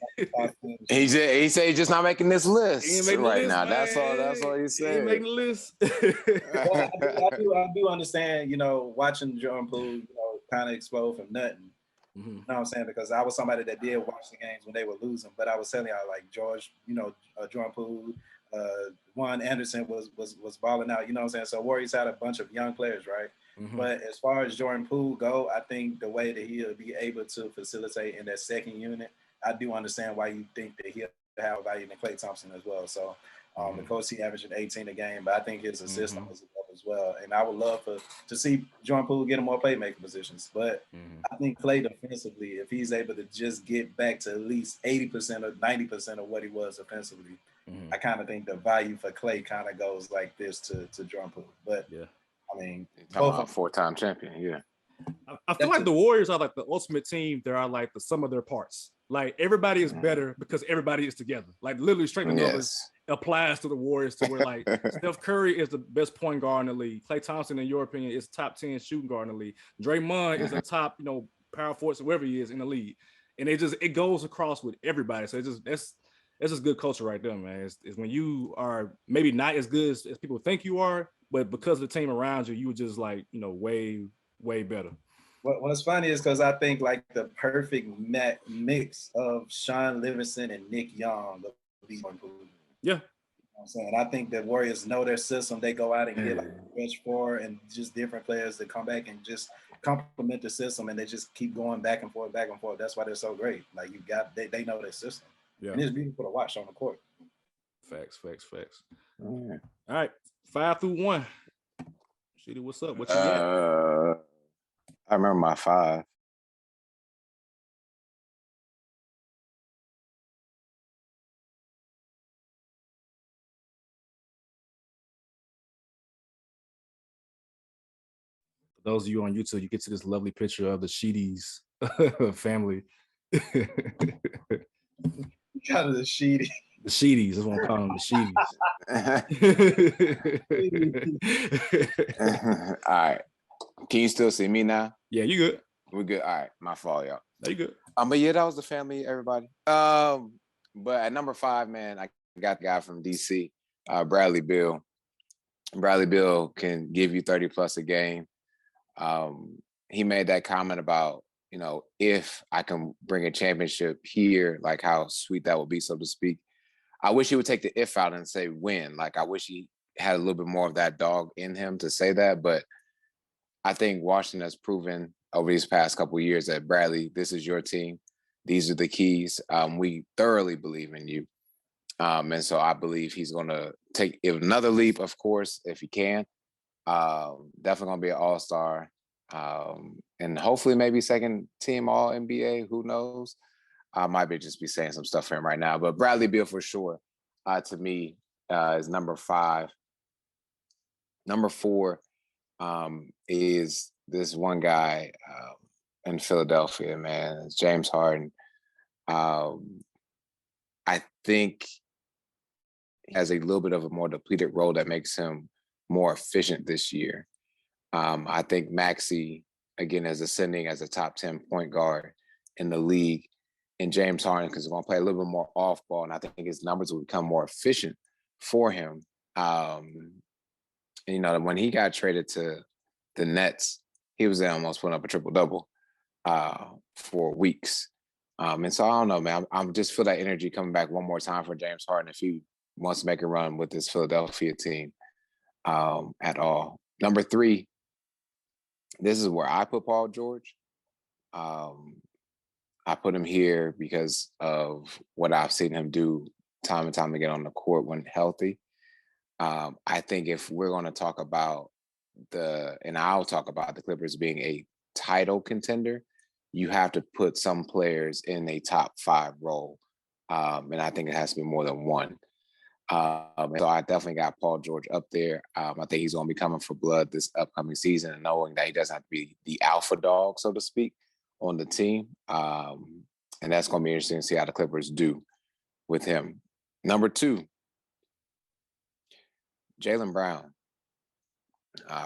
He said he's just not making this list He ain't making right the list, now. man. That's all he said. He ain't making the list. Well, I do understand, you know, watching Jordan Poole, you know, kind of explode from nothing. Mm-hmm. You know what I'm saying? Because I was somebody that did watch the games when they were losing, but I was telling y'all, like, George, you know, Jordan Poole, Juan Anderson was balling out, you know what I'm saying? So Warriors had a bunch of young players, right? Mm-hmm. But as far as Jordan Poole go, I think the way that he'll be able to facilitate in that second unit, I do understand why you think that he'll have value in Klay Thompson as well. So, of course, he averaging 18 a game, but I think his assist numbers as well. And I would love to see Jordan Poole get him more playmaking positions. But I think Klay defensively, if he's able to just get back to at least 80% or 90% of what he was offensively, I kind of think the value for Klay kind of goes like this to Jordan Poole. But yeah, I mean, both a 4-time champion. Yeah, I feel like the Warriors are like the ultimate team. They are like the sum of their parts. Like everybody is better because everybody is together. Like literally strength of numbers applies to the Warriors to where like Steph Curry is the best point guard in the league. Klay Thompson, in your opinion, is top 10 shooting guard in the league. Draymond is a top, you know, power force, whoever he is in the league. And it goes across with everybody. So that's just good culture right there, man. It's when you are maybe not as good as people think you are, but because of the team around you, you were just like, you know, way, way better. What's funny is because I think like the perfect mix of Sean Livingston and Nick Young would be one. Yeah. You know what I'm saying? I think the Warriors know their system. They go out and get like stretch four and just different players that come back and just complement the system, and they just keep going back and forth, back and forth. That's why they're so great. Like they know their system. Yeah. And it's beautiful to watch on the court. Facts. All right. 5 through 1. Sheedy, what's up? What you got? I remember my 5. For those of you on YouTube, you get to this lovely picture of the Sheedy's family. Kind of the Sheedy. The Sheedys, that's what I'm calling them, the Sheedys. All right. Can you still see me now? Yeah, you good. We're good. All right. My fault, y'all. No, you good. But yeah, that was the family, everybody. But at number 5, man, I got the guy from DC, Bradley Beal. Bradley Beal can give you 30 plus a game. he made that comment about, if I can bring a championship here, like how sweet that would be, so to speak. I wish he would take the if out and say win. Like, I wish he had a little bit more of that dog in him to say that. But I think Washington has proven over these past couple of years that, Bradley, this is your team. These are the keys. We thoroughly believe in you. And so I believe he's going to take another leap, of course, if he can. Definitely going to be an all-star. And hopefully maybe second team All-NBA. Who knows? I might just be saying some stuff for him right now. But Bradley Beal for sure, to me, is number 5. Number 4 is this one guy in Philadelphia, man. It's James Harden. I think he has a little bit of a more depleted role that makes him more efficient this year. I think Maxey, again, is ascending as a top 10 point guard in the league. And James Harden, because he's going to play a little bit more off ball, and I think his numbers will become more efficient for him. And, when he got traded to the Nets, he was almost putting up a triple-double for weeks. And so I don't know, man. I just feel that energy coming back one more time for James Harden if he wants to make a run with this Philadelphia team at all. Number 3, this is where I put Paul George. I put him here because of what I've seen him do time and time again on the court when healthy. I think if we're going to talk about I'll talk about the Clippers being a title contender, you have to put some players in a top 5 role. And I think it has to be more than one. And so I definitely got Paul George up there. I think he's going to be coming for blood this upcoming season, and knowing that he doesn't have to be the alpha dog, so to speak, on the team. And that's going to be interesting to see how the Clippers do with him. Number 2, Jaylen Brown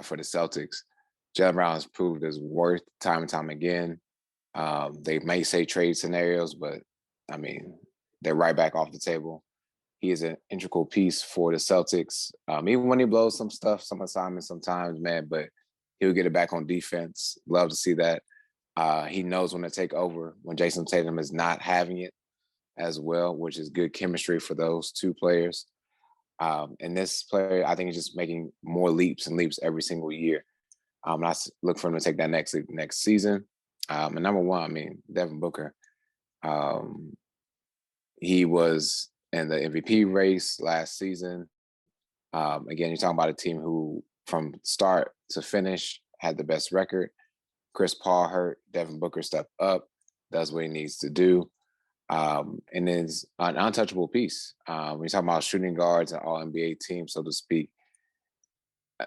for the Celtics. Jaylen Brown has proved his worth time and time again. They may say trade scenarios, but, I mean, they're right back off the table. He is an integral piece for the Celtics. Even when he blows some assignments sometimes, man, but he'll get it back on defense. Love to see that. He knows when to take over when Jason Tatum is not having it as well, which is good chemistry for those two players. And this player, I think, is just making more leaps and leaps every single year. I look for him to take that next leap next season. And number 1, I mean, Devin Booker. He was in the MVP race last season. Again, you're talking about a team who, from start to finish, had the best record. Chris Paul hurt. Devin Booker stepped up, does what he needs to do, and is an untouchable piece. When you're talking about shooting guards and All-NBA team, so to speak,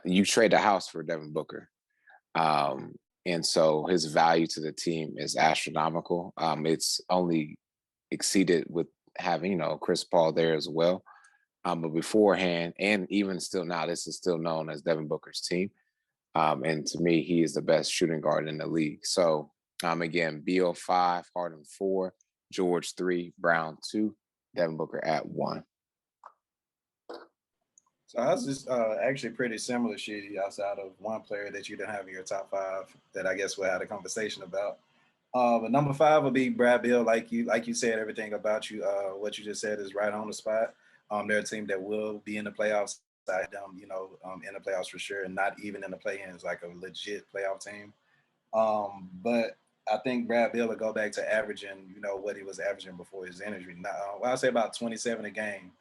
you trade the house for Devin Booker. And so his value to the team is astronomical. It's only exceeded with having, Chris Paul there as well. But beforehand, and even still now, this is still known as Devin Booker's team. And to me, he is the best shooting guard in the league. So, again, Beal 5, Harden 4, George 3, Brown 2, Devin Booker at 1. So I was just actually pretty similar, Sheedy, outside of one player that you didn't have in your top 5 that I guess we'll have a conversation about. But number 5 would be Brad Beal. Like you said, everything about you, what you just said is right on the spot. They're a team that will be in the playoffs. In the playoffs for sure, and not even in the play-ins, like a legit playoff team. But I think Brad Beal will go back to averaging, what he was averaging before his injury. Now, I'll say about 27 a game.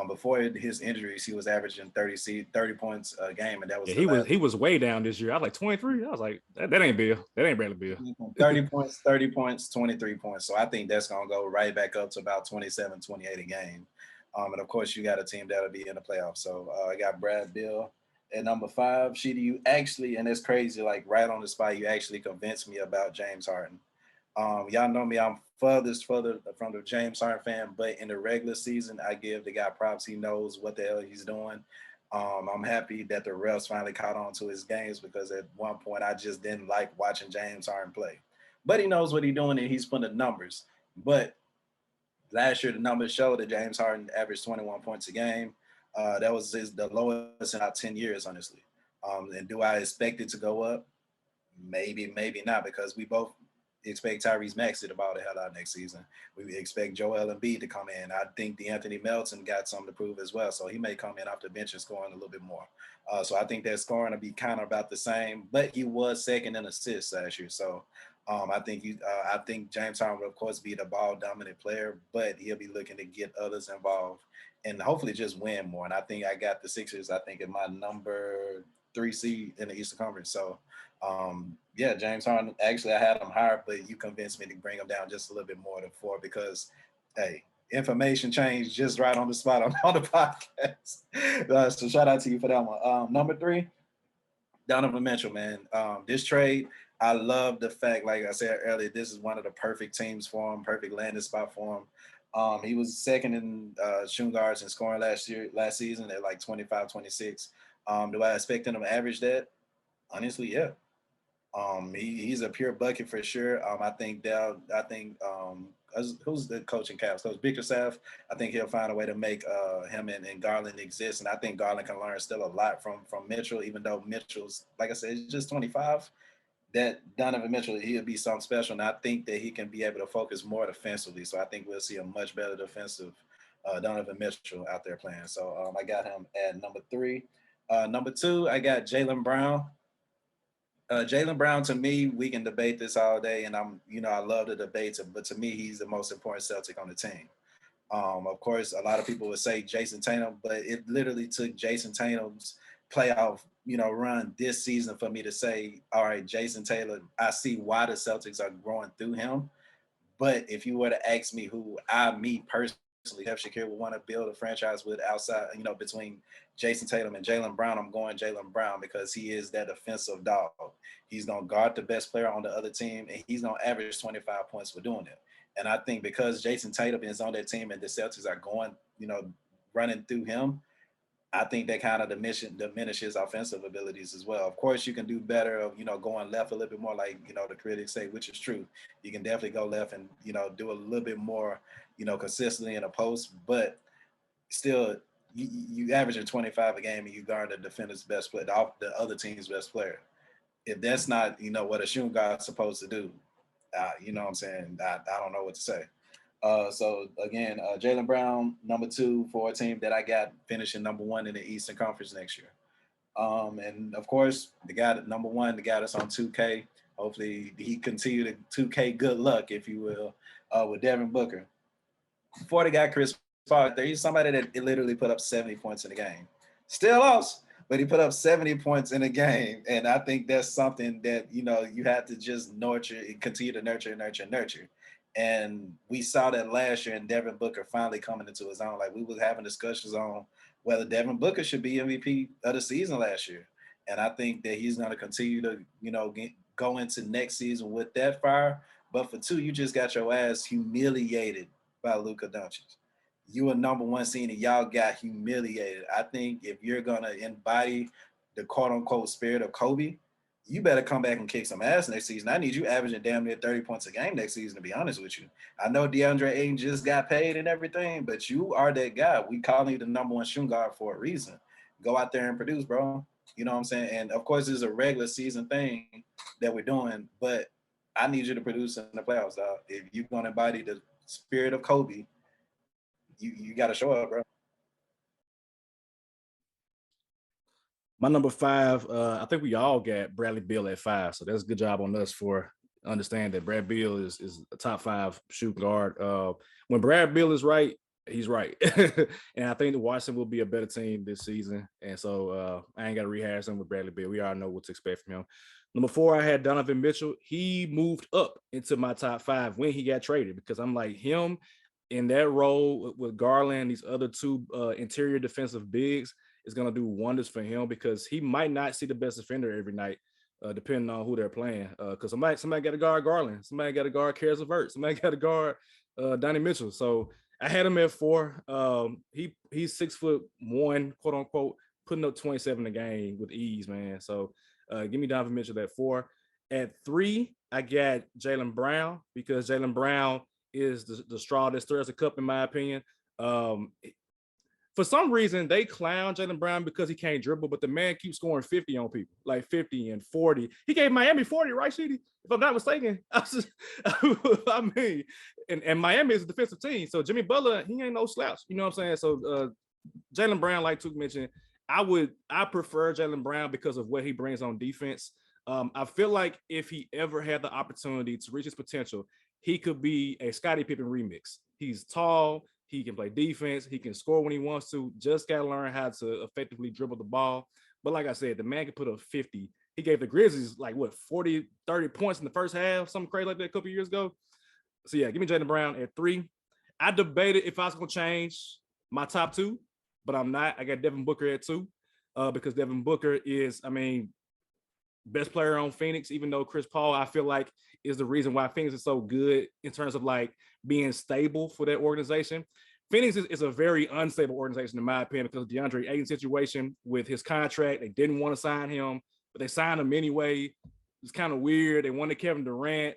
Before his injuries, he was averaging 30 points a game, and that was he was way down this year. I was like 23. I was like, that ain't Bill. That ain't Bradley Beal. 30 points, 23 points. So I think that's gonna go right back up to about 27, 28 a game. And of course, you got a team that'll be in the playoffs. So I got Brad Beal at number 5. Sheedy, you actually, and it's crazy, like right on the spot, you actually convinced me about James Harden. Y'all know me, I'm further from the James Harden fan, but in the regular season, I give the guy props. He knows what the hell he's doing. I'm happy that the refs finally caught on to his games, because at one point I just didn't like watching James Harden play. But he knows what he's doing, and he's putting the numbers. But last year, the numbers show that James Harden averaged 21 points a game. That was the lowest in about 10 years, honestly. And do I expect it to go up? maybe, maybe not, because we both expect Tyrese Maxey to ball the hell out next season. We expect Joel Embiid to come in. I think Anthony Melton got something to prove as well, so he may come in off the bench and scoring a little bit more. So I think that scoring will be kind of about the same, but he was second in assists last year. So I think James Harden will of course be the ball dominant player, but he'll be looking to get others involved and hopefully just win more. And I think I got the Sixers, I think, in my number 3 seed in the Eastern Conference. So yeah, James Harden, actually I had him higher, but you convinced me to bring him down just a little bit more than 4 because, hey, information changed just right on the spot on the podcast. So shout out to you for that one. Number 3, Donovan Mitchell, man. This trade, I love the fact, like I said earlier, this is one of the perfect teams for him, perfect landing spot for him. He was second in shooting guards and scoring last season at like 25, 26. Do I expect him to average that? Honestly, yeah. He's a pure bucket for sure. Who's the coaching Cavs? Coach Bickerstaff. I think he'll find a way to make him and Garland exist, and I think Garland can learn still a lot from Mitchell, even though Mitchell's, like I said, he's just 25. That Donovan Mitchell, he'll be something special, and I think that he can be able to focus more defensively. So I think we'll see a much better defensive Donovan Mitchell out there playing. So I got him at number 3. Number 2, I got Jaylen Brown. Jaylen Brown, to me, we can debate this all day, and I love the debates, but to me, he's the most important Celtic on the team. Of course, a lot of people would say Jason Tatum, but it literally took Jason Tatum's playoff, run this season for me to say, all right, Jason Tatum, I see why the Celtics are growing through him. But if you were to ask me who me personally, Jeff Shakir would want to build a franchise with outside, between Jason Tatum and Jaylen Brown, I'm going Jaylen Brown because he is that offensive dog. He's going to guard the best player on the other team, and he's going to average 25 points for doing it. And I think because Jason Tatum is on that team and the Celtics are going, running through him, I think that kind of diminishes offensive abilities as well. Of course, you can do better of, going left a little bit more, like, the critics say, which is true. You can definitely go left and, do a little bit more, consistently in a post, but still you averaging 25 a game and you guard the defender's best player, the other team's best player. If that's not, what a shooting guard's supposed to do, you know what I'm saying? I don't know what to say. So again, Jaylen Brown, number 2 for a team that I got finishing number 1 in the Eastern Conference next year. And of course, the guy number 1, the guy that's on 2K. Hopefully, he continue to 2K good luck, if you will, with Devin Booker. Before the guy Chris Paul, he's somebody that literally put up 70 points in the game. Still lost, but he put up 70 points in a game, and I think that's something that you have to just continue to nurture. And we saw that last year, and Devin Booker finally coming into his own. Like, we was having discussions on whether Devin Booker should be MVP of the season last year, and I think that he's going to continue to go into next season with that fire. But for 2, you just got your ass humiliated by Luka Doncic. You were number 1 seed and y'all got humiliated. I think if you're gonna embody the quote unquote spirit of Kobe, you better come back and kick some ass next season. I need you averaging damn near 30 points a game next season, to be honest with you. I know DeAndre Ayton just got paid and everything, but you are that guy. We calling you the number 1 shooting guard for a reason. Go out there and produce, bro. You know what I'm saying? And of course, it's a regular season thing that we're doing, but I need you to produce in the playoffs, dog. If you're gonna embody the spirit of Kobe, you got to show up, bro. My number 5, I think we all got Bradley Beal at 5, so that's a good job on us for understand that Brad Beal is a top 5 shooting guard. When Brad Beal is right, he's right. And I think the Washington will be a better team this season. And so I ain't got to rehash them with Bradley Beal. We already know what to expect from him. Number 4, I had Donovan Mitchell. He moved up into my top 5 when he got traded, because I'm like, him in that role with Garland, these other 2 interior defensive bigs, is going to do wonders for him, because he might not see the best defender every night, depending on who they're playing. Because somebody got to guard Garland, somebody got to guard Caris LeVert, somebody got to guard Donnie Mitchell. So I had him at 4. He's 6'1", quote unquote, putting up 27 a game with ease, man. So give me Donovan Mitchell at 4. At 3, I got Jaylen Brown, because Jaylen Brown is the straw that stirs the cup, in my opinion. for some reason, they clown Jaylen Brown because he can't dribble, but the man keeps scoring 50 on people, like 50 and 40. He gave Miami 40, right, Sheedy? If I'm not mistaken. I mean, and Miami is a defensive team. So Jimmy Butler, he ain't no slouch. You know what I'm saying? So Jaylen Brown, like Took mentioned, I prefer Jaylen Brown because of what he brings on defense. I feel like if he ever had the opportunity to reach his potential, he could be a Scottie Pippen remix. He's tall, he can play defense, he can score when he wants to, just got to learn how to effectively dribble the ball. But like I said, the man can put up 50. He gave the Grizzlies like 40, 30 points in the first half, something crazy like that a couple years ago. So yeah, give me Jaylen Brown at 3. I debated if I was going to change my top 2, but I'm not. I got Devin Booker at 2 because Devin Booker is, best player on Phoenix, even though Chris Paul, I feel like, is the reason why Phoenix is so good in terms of like being stable for that organization. Phoenix is a very unstable organization, in my opinion, because of DeAndre Ayton's situation with his contract. They didn't want to sign him, but they signed him anyway. It's kind of weird. They wanted Kevin Durant.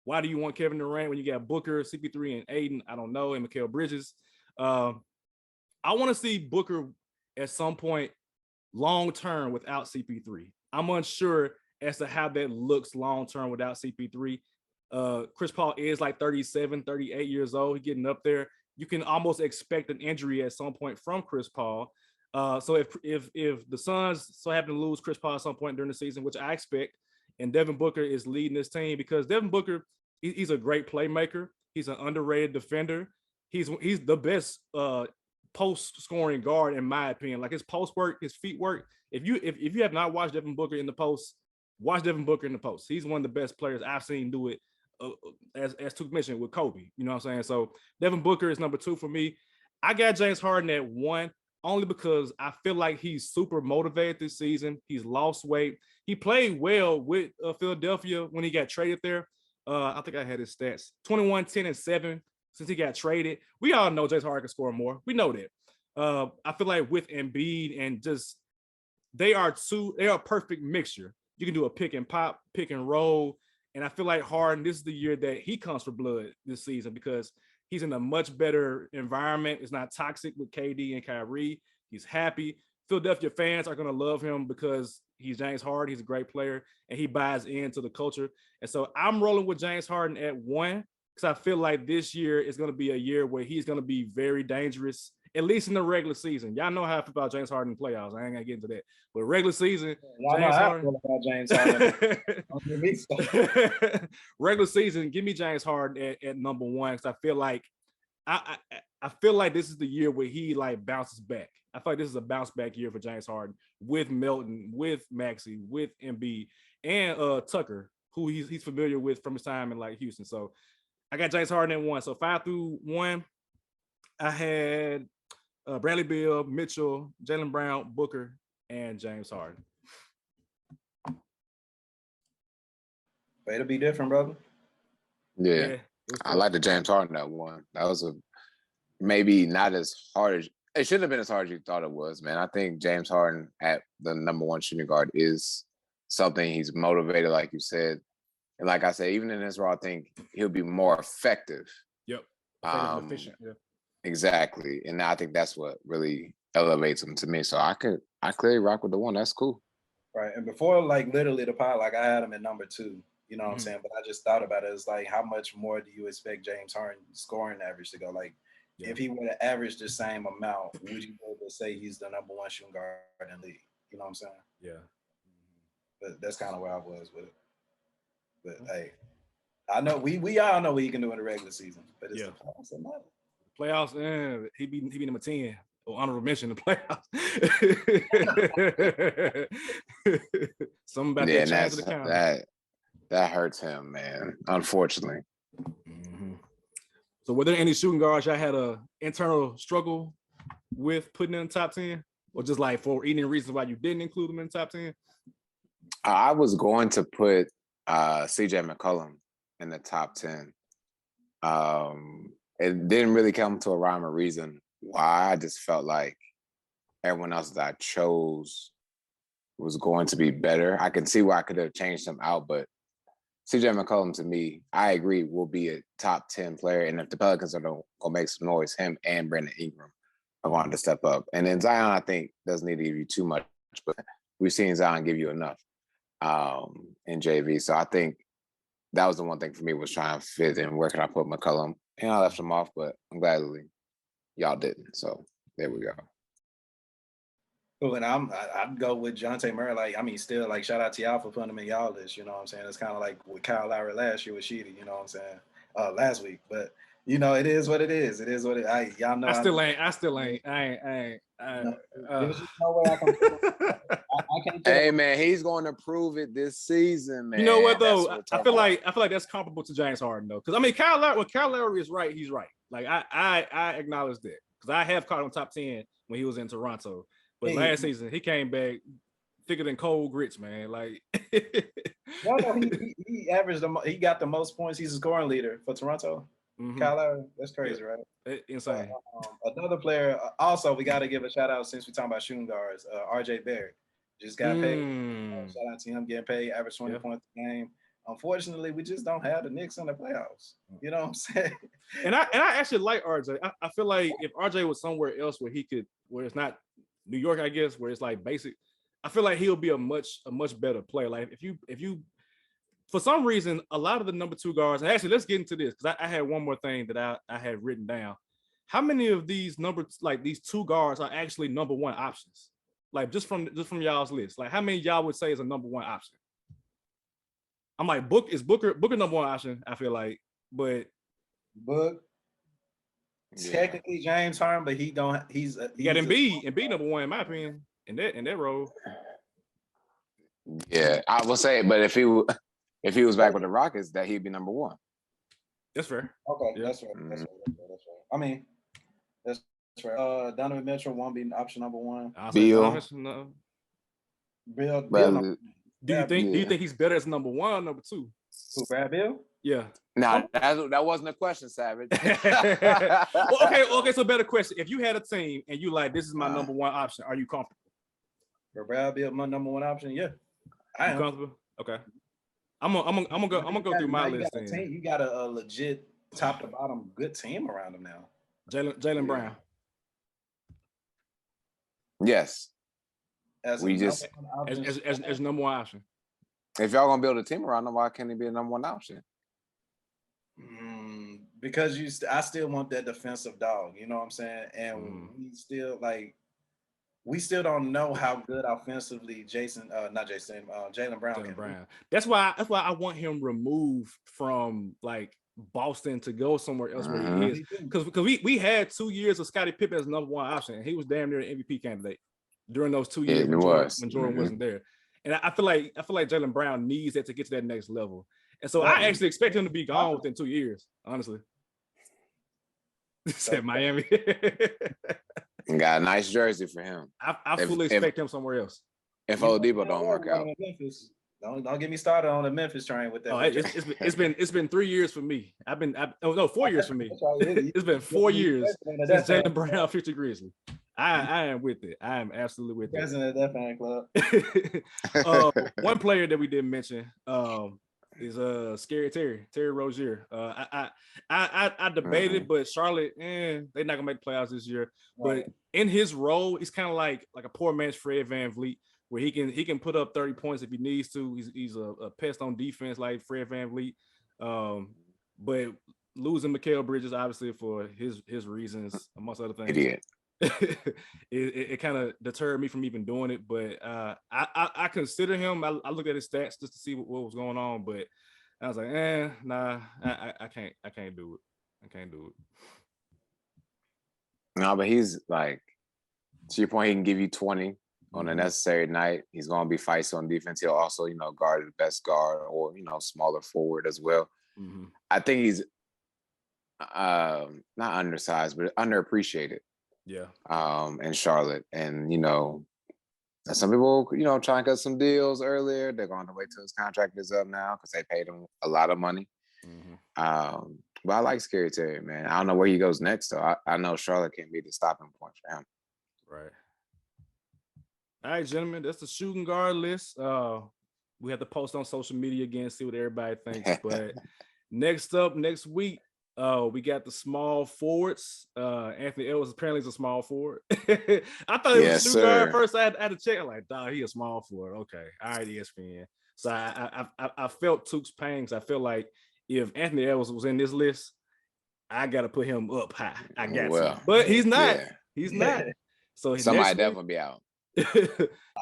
Why do you want Kevin Durant when you got Booker, CP3, and Ayton? I don't know, and Mikal Bridges. I want to see Booker at some point long-term without CP3. I'm unsure as to how that looks long-term without CP3. Chris Paul is like 37, 38 years old. He's getting up there. You can almost expect an injury at some point from Chris Paul. So if the Suns so happen to lose Chris Paul at some point during the season, which I expect, and Devin Booker is leading this team, because Devin Booker, he's a great playmaker. He's an underrated defender. He's the best post scoring guard, in my opinion. Like his post work, his feet work. If you have not watched Devin Booker in the post, watch Devin Booker in the post. He's one of the best players I've seen do it, as Took mentioned, with Kobe. You know what I'm saying? So Devin Booker is number 2 for me. I got James Harden at 1 only because I feel like he's super motivated this season. He's lost weight. He played well with Philadelphia when he got traded there. I think I had his stats: 21, 10, and 7 since he got traded. We all know James Harden can score more. We know that. I feel like with Embiid and just they are a perfect mixture. You can do a pick and pop, pick and roll. And I feel like Harden, this is the year that he comes for blood this season because he's in a much better environment. It's not toxic with KD and Kyrie. He's happy. Philadelphia fans are going to love him because he's James Harden. He's a great player and he buys into the culture. And so I'm rolling with James Harden at 1 because I feel like this year is going to be a year where he's going to be very dangerous, at least in the regular season. Y'all know how I feel about James Harden in playoffs. I ain't gonna get into that. But regular season, James Harden. Regular season, give me James Harden at number 1 because I feel like I feel like this is the year where he like bounces back. I feel like this is a bounce back year for James Harden with Melton, with Maxey, with Embiid, and Tucker, who he's familiar with from his time in like Houston. So I got James Harden at 1. So 5 through 1, I had Bradley Beal, Mitchell, Jaylen Brown, Booker, and James Harden. Way to be different, brother. Yeah. I like the James Harden that one. That was maybe not as hard as it shouldn't have been as hard as you thought it was, man. I think James Harden at the number 1 shooting guard is something. He's motivated, like you said. And like I said, even in this role, I think he'll be more effective. Yep. Efficient. Yeah. Exactly. And I think that's what really elevates him to me. So I clearly rock with the 1. That's cool. Right. And before like literally the pod, like I had him at number 2. You know what I'm saying? But I just thought about it. It's like, how much more do you expect James Harden scoring average to go? Like, if he were to average the same amount, would you be able to say he's the number 1 shooting guard in the league? You know what I'm saying? Yeah. But that's kind of where I was with it. But hey, I know we all know what he can do in the regular season, but it's the playoffs that matter. Playoffs, he be number 10 or honorable mention in the playoffs. Something about that change of the count. That hurts him, man. Unfortunately. Mm-hmm. So, were there any shooting guards y'all had a internal struggle with putting in the top 10, or just like for any reasons why you didn't include them in the top 10? I was going to put CJ McCollum in the top 10. It didn't really come to a rhyme or reason why. I just felt like everyone else that I chose was going to be better. I can see why I could have changed him out, but CJ McCollum, to me, I agree, will be a top 10 player. And if the Pelicans are going to make some noise, him and Brandon Ingram are going to step up. And then Zion, I think, doesn't need to give you too much, but we've seen Zion give you enough in JV. So I think that was the one thing for me was trying to fit in. Where can I put McCollum? And I left him off, but I'm gladly y'all didn't. So there we go. Oh, and I'd go with Jonte Murray. Like, I mean, still, like, shout out to y'all for putting him in y'all list. You know what I'm saying? It's kind of like with Kyle Lowry last year with Sheedy. You know what I'm saying? Last week, but you know, it is what it is. It is what it. Y'all know. I still ain't. There's just no way I can. I can't. Hey man, he's going to prove it this season, man. You know what though? What I feel like that's comparable to James Harden though, because I mean, when Kyle Lowry is right, he's right. Like I acknowledge that because I have caught him top 10 when he was in Toronto, but last season he came back thicker than cold grits, man. Like no, he averaged he got the most points. He's a scoring leader for Toronto. Mm-hmm. Kyle Lowry, that's crazy, right? Insane. Another player. Also, we got to give a shout out since we're talking about shooting guards. RJ Barrett just got paid. Shout out to him getting paid. Average 20 points a game. Unfortunately, we just don't have the Knicks in the playoffs. You know what I'm saying? And I actually like RJ. I feel like if RJ was somewhere else where it's not New York, I guess, where it's like basic, I feel like he'll be a much better player. Like if you for some reason, a lot of the number 2 guards, and actually let's get into this because I had one more thing that I had written down. How many of these these 2 guards are actually number 1 options? Like just from y'all's list, like how many y'all would say is a number 1 option? I'm like, Booker number 1 option, I feel like, but technically James Harden, but he got Embiid number 1 in my opinion in that role. Yeah, I will say, but if he was back with the Rockets, that he'd be number 1. That's fair. Okay, yeah. That's right. That's right. I mean, that's right. Donovan Mitchell won't be option number 1. Bill. Bill. Do you think he's better as number 1 or number 2? Who, Brad Bill? Yeah. No, that wasn't a question, Savage. Well, okay. So better question. If you had a team and you like, this is my number 1 option, are you comfortable? For Brad Bill, my number 1 option, yeah. I am comfortable. Okay. I'm gonna go through my list. You got a legit top to bottom good team around him now. Jaylen Brown. Yes. As number 1 option. If y'all gonna build a team around him, why can't he be a number 1 option? Because I still want that defensive dog. You know what I'm saying? And we still don't know how good offensively Jaylen Brown can be. That's why I want him removed from like Boston to go somewhere else where he is. Because we had 2 years of Scottie Pippen as number 1 option, and he was damn near an MVP candidate during those 2 years when Jordan wasn't there. And I feel like Jaylen Brown needs that to get to that next level. And so I actually expect him to be gone within 2 years, honestly. Said Miami. Got a nice jersey for him. I fully expect him somewhere else. If Oladipo don't work out. Don't get me started on the Memphis train with that. It's been 3 years for me. 4 years for me. It's been 4 years since Jaylen Brown 50 Grizzly. I am with it. I am absolutely with it. President of that fan club. One player that we didn't mention is Scary Terry Rozier. I debated, but Charlotte, they're not gonna make the playoffs this year. Right. But in his role, he's kind of like a poor man's Fred VanVleet, where he can put up 30 points if he needs to. He's a pest on defense like Fred VanVleet. But losing Mikal Bridges, obviously for his reasons, amongst other things. Idiot. it kind of deterred me from even doing it, but I consider him. I looked at his stats just to see what was going on, but I was like, nah, I can't do it. I can't do it. No, but he's like, to your point, he can give you 20 on a necessary night. He's going to be feisty on defense. He'll also, guard the best guard or, smaller forward as well. Mm-hmm. I think he's not undersized, but underappreciated. Yeah. In Charlotte. And, some people, try and cut some deals earlier. They're going to wait till his contract is up now because they paid him a lot of money. Mm-hmm. But I like Scary Terry, man. I don't know where he goes next, though. I know Charlotte can be the stopping point for him. Right. All right, gentlemen, that's the shooting guard list. We have to post on social media again, see what everybody thinks. But next week, We got the small forwards. Anthony Edwards apparently is a small forward. I thought it was Yes, a shooting guard sir. first. I had to check. I'm like, dog, he a small forward. Okay, all right, ESPN. So I felt Took's pain. I feel like if Anthony Edwards was in this list, I got to put him up high. I got Well, to, but he's not. yeah. He's not. So Somebody next definitely be out. week,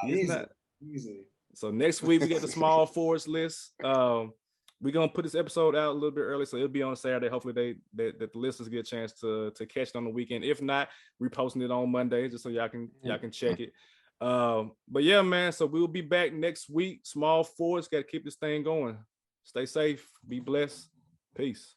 he's Easy. not. Easy. So next week we get the small forwards list. We're gonna put this episode out a little bit early, so it'll be on Saturday. Hopefully that the listeners get a chance to catch it on the weekend. If not, we're posting it on Monday just so y'all can check it. But yeah, man. So we'll be back next week. Small forwards, got to keep this thing going. Stay safe, be blessed. Peace.